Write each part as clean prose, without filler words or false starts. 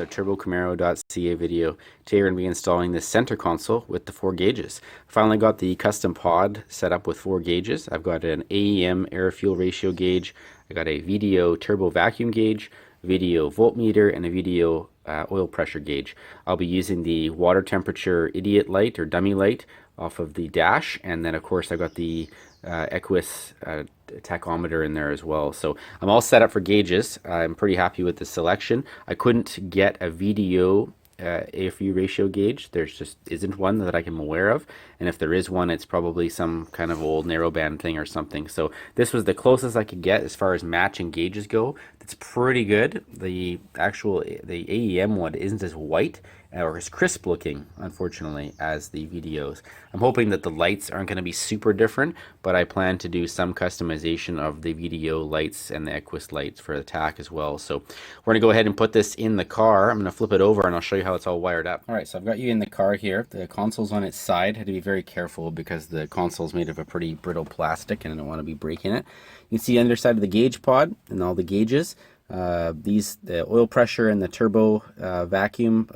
another turbocamaro.ca video. Today we're going to be installing this center console with the 4 gauges. I finally got the custom pod set up with 4 gauges. I've got an AEM air-fuel ratio gauge, I got a VDO turbo vacuum gauge, VDO voltmeter, and a VDO oil pressure gauge. I'll be using the water temperature idiot light or dummy light off of the dash, and then of course I've got the Equus tachometer in there as well. So I'm all set up for gauges. I'm pretty happy with the selection. I couldn't get a VDO AFR ratio gauge. There's just isn't one that I am aware of, and if there is one, it's probably some kind of old narrowband thing or something. So this was the closest I could get as far as matching gauges go. It's pretty good. The AEM one isn't as white or as crisp looking, unfortunately, as the VDOs. I'm hoping that the lights aren't going to be super different, but I plan to do some customization of the VDO lights and the Equus lights for the TAC as well. So we're going to go ahead and put this in the car. I'm going to flip it over and I'll show you how it's all wired up. All right, so I've got you in the car here. The console's on its side. I had to be very careful because the console's made of a pretty brittle plastic and I don't want to be breaking it. You can see the underside of the gauge pod and all the gauges. The oil pressure and the turbo vacuum,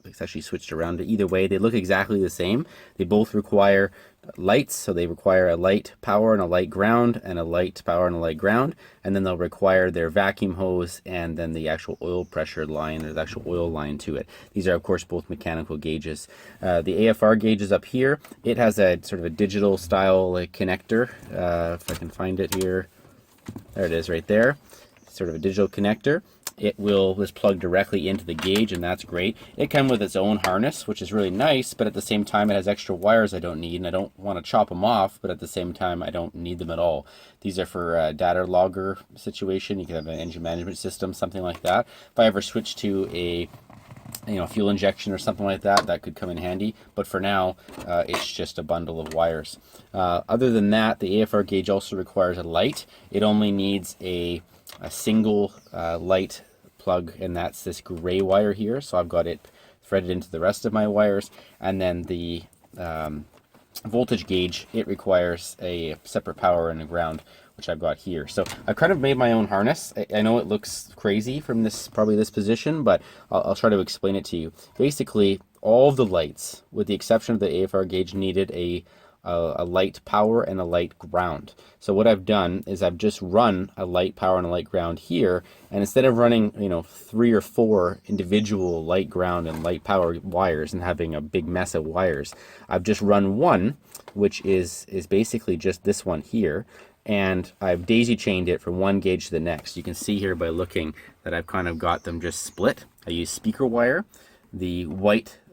it's actually switched around. Either way, they look exactly the same. They both require lights, so they require a light power and a light ground, and a light power and a light ground, and then they'll require their vacuum hose and then the actual oil pressure line, or the actual oil line to it. These are of course both mechanical gauges. The AFR gauge is up here. It has a sort of a digital style connector. If I can find it here, there it is right there. Sort of a digital connector. It will just plug directly into the gauge, and that's great. It comes with its own harness, which is really nice, but at the same time it has extra wires I don't need, and I don't want to chop them off, but at the same time I don't need them at all. These are for a data logger situation. You can have an engine management system, something like that. If I ever switch to a fuel injection or something like that, that could come in handy, but for now it's just a bundle of wires. Other than that, the AFR gauge also requires a light. It only needs a single light plug, and that's this gray wire here, so I've got it threaded into the rest of my wires. And then the voltage gauge, it requires a separate power and a ground, which I've got here. So I've kind of made my own harness. I know it looks crazy from this position, but I'll try to explain it to you. Basically, all of the lights, with the exception of the AFR gauge, needed a light power and a light ground. So what I've done is I've just run a light power and a light ground here, and instead of running 3 or 4 individual light ground and light power wires and having a big mess of wires, I've just run one, which is basically just this one here, and I've daisy chained it from one gauge to the next. You can see here by looking that I've kind of got them just split. I use speaker wire. The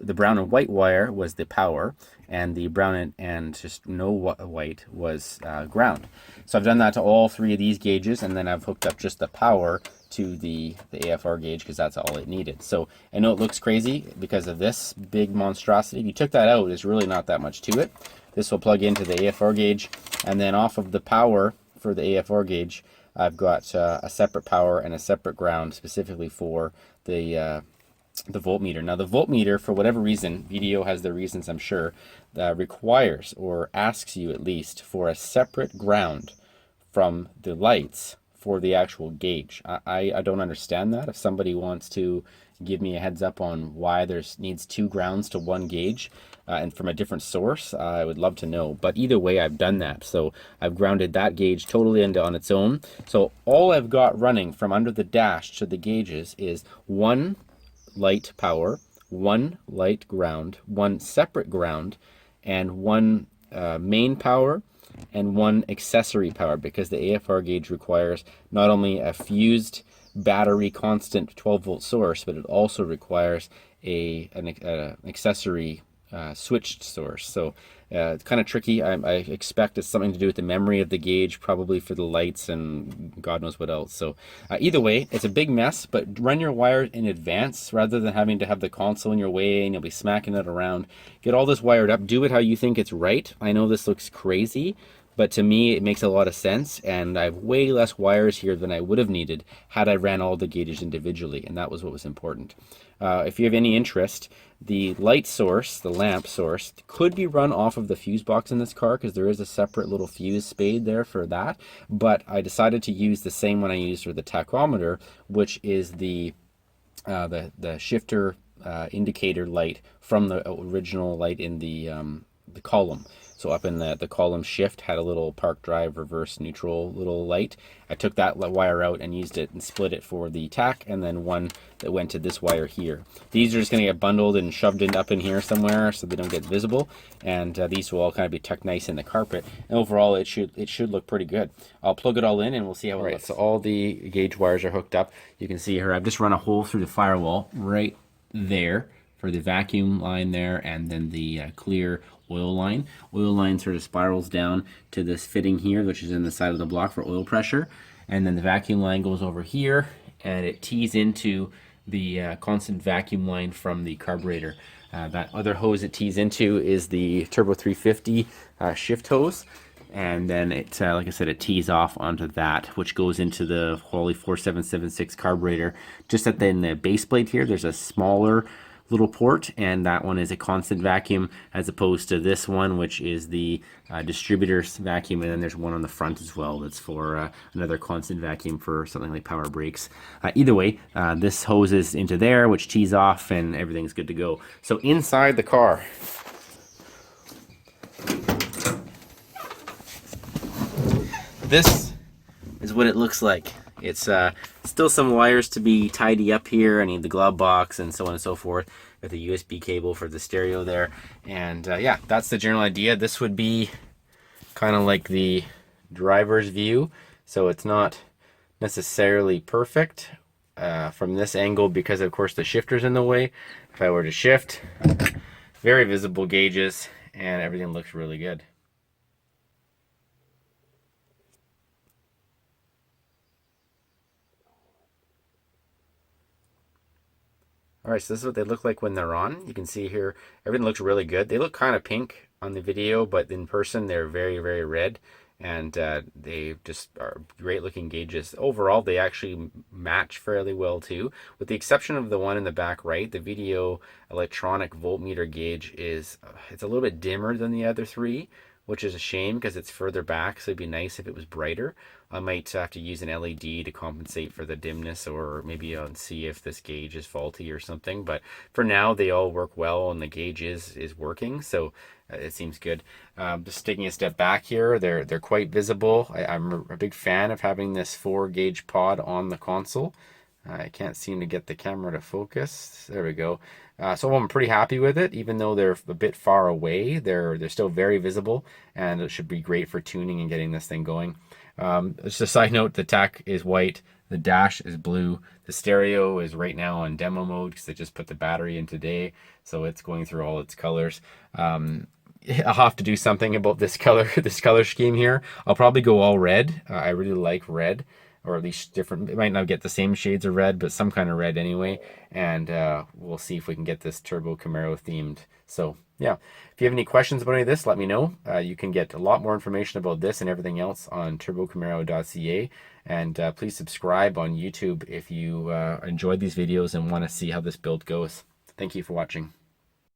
brown and white wire was the power, and the brown and just no white was ground. So I've done that to all 3 of these gauges, and then I've hooked up just the power to the AFR gauge because that's all it needed. So I know it looks crazy because of this big monstrosity. If you took that out, there's really not that much to it. This will plug into the AFR gauge, and then off of the power for the AFR gauge, I've got a separate power and a separate ground specifically for the voltmeter. Now the voltmeter, for whatever reason, VDO has their reasons I'm sure, requires or asks you at least for a separate ground from the lights for the actual gauge. I don't understand that. If somebody wants to give me a heads up on why there's needs 2 grounds to one gauge and from a different source, I would love to know. But either way, I've done that. So I've grounded that gauge totally on its own. So all I've got running from under the dash to the gauges is one light power, one light ground, one separate ground, and one main power and one accessory power, because the AFR gauge requires not only a fused battery constant 12-volt source, but it also requires an accessory switched source. So it's kind of tricky. I expect it's something to do with the memory of the gauge, probably for the lights and God knows what else. So either way, it's a big mess, but run your wire in advance rather than having to have the console in your way and you'll be smacking it around. Get all this wired up. Do it how you think it's right. I know this looks crazy, but to me it makes a lot of sense, and I have way less wires here than I would have needed had I ran all the gauges individually, and that was what was important. If you have any interest, the light source, the lamp source, could be run off of the fuse box in this car because there is a separate little fuse spade there for that, but I decided to use the same one I used for the tachometer, which is the the shifter indicator light from the original light in the column. So up in the column shift had a little park drive reverse neutral little light. I took that wire out and used it and split it for the tack, and then one that went to this wire here. These are just going to get bundled and shoved up in here somewhere so they don't get visible, and these will all kind of be tucked nice in the carpet. And overall, it should look pretty good. I'll plug it all in and we'll see how it looks. So all the gauge wires are hooked up. You can see here I've just run a hole through the firewall right there for the vacuum line there, and then the clear oil line. Oil line sort of spirals down to this fitting here, which is in the side of the block for oil pressure, and then the vacuum line goes over here and it tees into the constant vacuum line from the carburetor. That other hose it tees into is the Turbo 350 shift hose, and then it, like I said, it tees off onto that, which goes into the Holley 4776 carburetor. Just at in the base plate here, there's a smaller little port, and that one is a constant vacuum as opposed to this one, which is the distributor's vacuum, and then there's one on the front as well that's for another constant vacuum for something like power brakes. Either way, this hoses into there, which tees off, and everything's good to go. So inside the car, this is what it looks like. It's still some wires to be tidy up here. I need the glove box and so on and so forth, with a USB cable for the stereo there. And yeah, that's the general idea. This would be kind of like the driver's view, so it's not necessarily perfect from this angle because of course the shifter's in the way. If I were to shift, very visible gauges, and everything looks really good. All right, so this is what they look like when they're on. You can see here, everything looks really good. They look kind of pink on the video, but in person, they're very, very red. And they just are great looking gauges. Overall, they actually match fairly well too. With the exception of the one in the back right, the VDO electronic voltmeter gauge is, it's a little bit dimmer than the other three, which is a shame because it's further back, so it'd be nice if it was brighter. I might have to use an LED to compensate for the dimness, or maybe I'll see if this gauge is faulty or something. But for now, they all work well, and the gauge is working, so it seems good. Just taking a step back here, they're quite visible. I'm a big fan of having this 4-gauge pod on the console. I can't seem to get the camera to focus. There we go. So I'm pretty happy with it, even though they're a bit far away. They're still very visible, and it should be great for tuning and getting this thing going. Just a side note, the tack is white, the dash is blue, the stereo is right now on demo mode because I just put the battery in today, so it's going through all its colors. I'll have to do something about this color scheme here. I'll probably go all red. I really like red, or at least different. It might not get the same shades of red, but some kind of red anyway. And we'll see if we can get this Turbo Camaro themed. So yeah, if you have any questions about any of this, let me know. You can get a lot more information about this and everything else on turbocamaro.ca. And please subscribe on YouTube if you enjoyed these videos and want to see how this build goes. Thank you for watching.